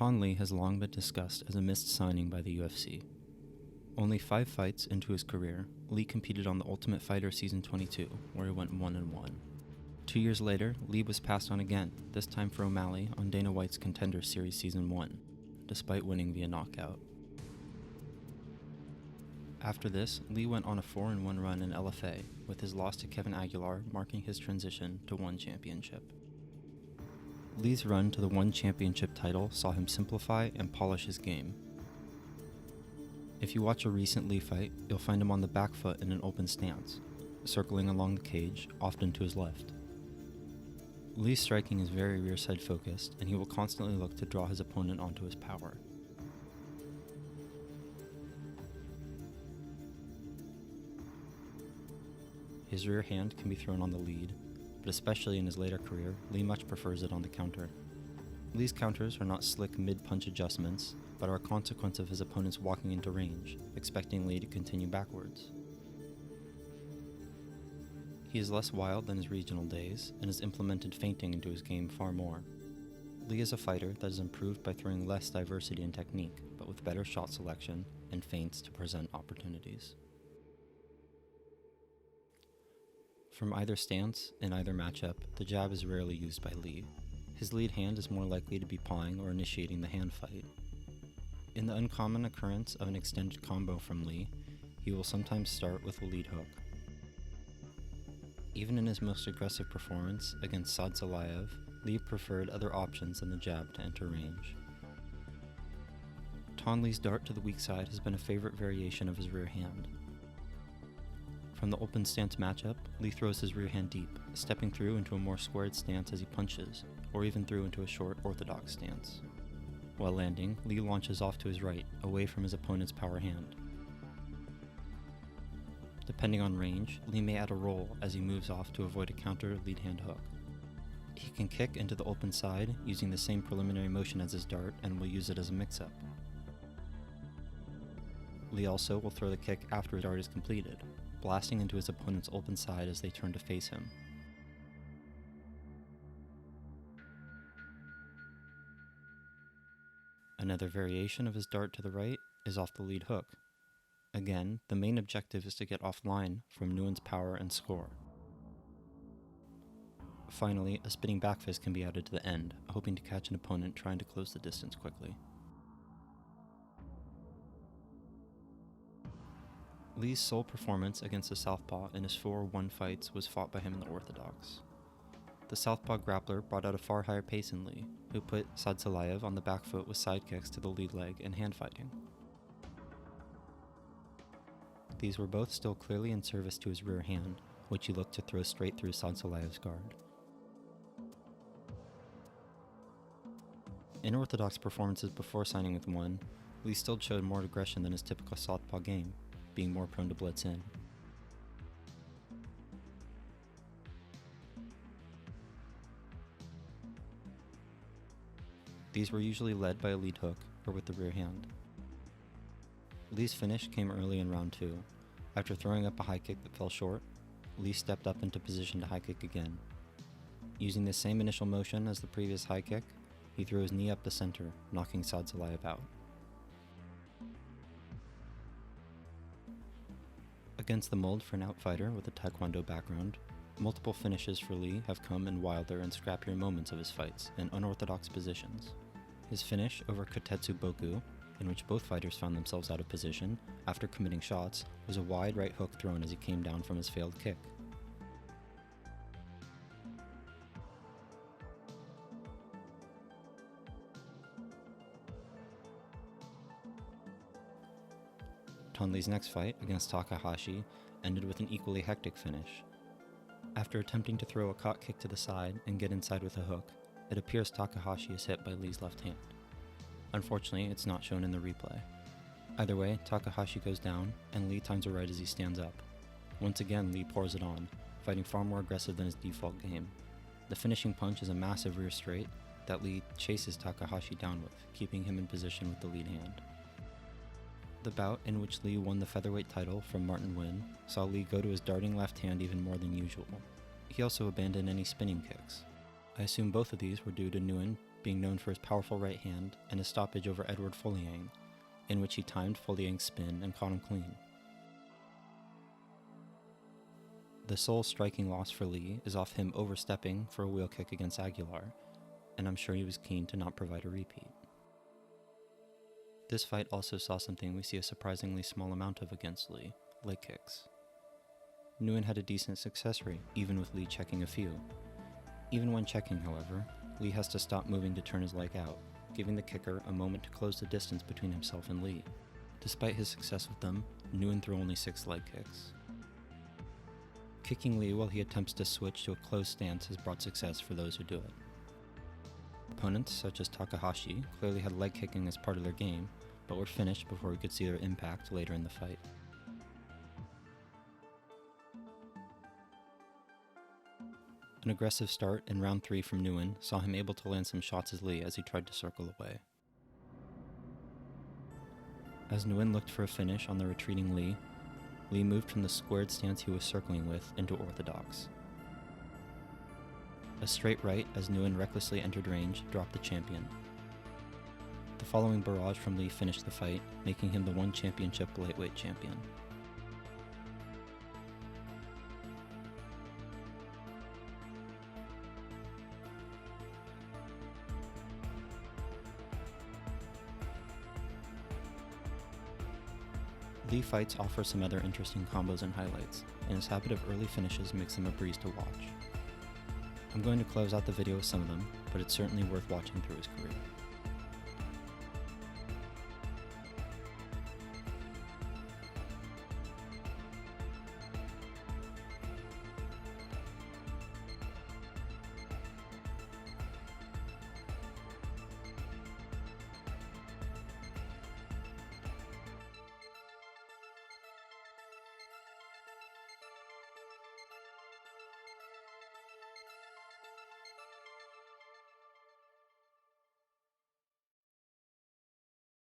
Tan Lee has long been discussed as a missed signing by the UFC. Only 5 fights into his career, Lee competed on The Ultimate Fighter Season 22, where he went 1-1. 2 years later, Lee was passed on again, this time for O'Malley on Dana White's Contender Series Season 1, despite winning via knockout. After this, Lee went on a 4-1 run in LFA, with his loss to Kevin Aguilar marking his transition to one championship. Lee's run to the one championship title saw him simplify and polish his game. If you watch a recent Lee fight, you'll find him on the back foot in an open stance, circling along the cage, often to his left. Lee's striking is very rear side focused, and he will constantly look to draw his opponent onto his power. His rear hand can be thrown on the lead, but especially in his later career, Lee much prefers it on the counter. Lee's counters are not slick mid-punch adjustments, but are a consequence of his opponents walking into range, expecting Lee to continue backwards. He is less wild than his regional days, and has implemented feinting into his game far more. Lee is a fighter that is improved by throwing less diversity in technique, but with better shot selection and feints to present opportunities. From either stance, in either matchup, the jab is rarely used by Lee. His lead hand is more likely to be pawing or initiating the hand fight. In the uncommon occurrence of an extended combo from Lee, he will sometimes start with a lead hook. Even in his most aggressive performance against Saad Salayev, Lee preferred other options than the jab to enter range. Tan Lee's dart to the weak side has been a favorite variation of his rear hand. From the open stance matchup, Lee throws his rear hand deep, stepping through into a more squared stance as he punches, or even through into a short orthodox stance. While landing, Lee launches off to his right, away from his opponent's power hand. Depending on range, Lee may add a roll as he moves off to avoid a counter lead hand hook. He can kick into the open side using the same preliminary motion as his dart and will use it as a mix-up. Lee also will throw the kick after his dart is completed, blasting into his opponent's open side as they turn to face him. Another variation of his dart to the right is off the lead hook. Again, the main objective is to get offline from Nguyen's power and score. Finally, a spinning back fist can be added to the end, hoping to catch an opponent trying to close the distance quickly. Lee's sole performance against the southpaw in his 4-1 fights was fought by him in the orthodox. The southpaw grappler brought out a far higher pace in Lee, who put Saad Salayev on the back foot with side kicks to the lead leg and hand fighting. These were both still clearly in service to his rear hand, which he looked to throw straight through Saad Salayev's guard. In orthodox performances before signing with one, Lee still showed more aggression than his typical southpaw game, being more prone to blitz in. These were usually led by a lead hook or with the rear hand. Lee's finish came early in round 2. After throwing up a high kick that fell short, Lee stepped up into position to high kick again. Using the same initial motion as the previous high kick, he threw his knee up the center, knocking Saad Salayev out. Against the mold for an outfighter with a taekwondo background, multiple finishes for Lee have come in wilder and scrappier moments of his fights in unorthodox positions. His finish over Kotetsu Boku, in which both fighters found themselves out of position after committing shots, was a wide right hook thrown as he came down from his failed kick. Tan Lee's next fight against Takahashi ended with an equally hectic finish. After attempting to throw a caught kick to the side and get inside with a hook, it appears Takahashi is hit by Lee's left hand. Unfortunately, it's not shown in the replay. Either way, Takahashi goes down, and Lee times it right as he stands up. Once again, Lee pours it on, fighting far more aggressive than his default game. The finishing punch is a massive rear straight that Lee chases Takahashi down with, keeping him in position with the lead hand. The bout in which Lee won the featherweight title from Martin Nguyen saw Lee go to his darting left hand even more than usual. He also abandoned any spinning kicks. I assume both of these were due to Nguyen being known for his powerful right hand and his stoppage over Edward Foliang, in which he timed Foliang's spin and caught him clean. The sole striking loss for Lee is off him overstepping for a wheel kick against Aguilar, and I'm sure he was keen to not provide a repeat. This fight also saw something we see a surprisingly small amount of against Lee: leg kicks. Nguyen had a decent success rate, even with Lee checking a few. Even when checking, however, Lee has to stop moving to turn his leg out, giving the kicker a moment to close the distance between himself and Lee. Despite his success with them, Nguyen threw only 6 leg kicks. Kicking Lee while he attempts to switch to a closed stance has brought success for those who do it. Opponents such as Takahashi clearly had leg kicking as part of their game, but were finished before we could see their impact later in the fight. An aggressive start in round 3 from Nguyen saw him able to land some shots as Lee as he tried to circle away. As Nguyen looked for a finish on the retreating Lee, Lee moved from the squared stance he was circling with into orthodox. A straight right as Nguyen recklessly entered range dropped the champion. The following barrage from Lee finished the fight, making him the one championship lightweight champion. Lee fights offer some other interesting combos and highlights, and his habit of early finishes makes them a breeze to watch. I'm going to close out the video with some of them, but it's certainly worth watching through his career.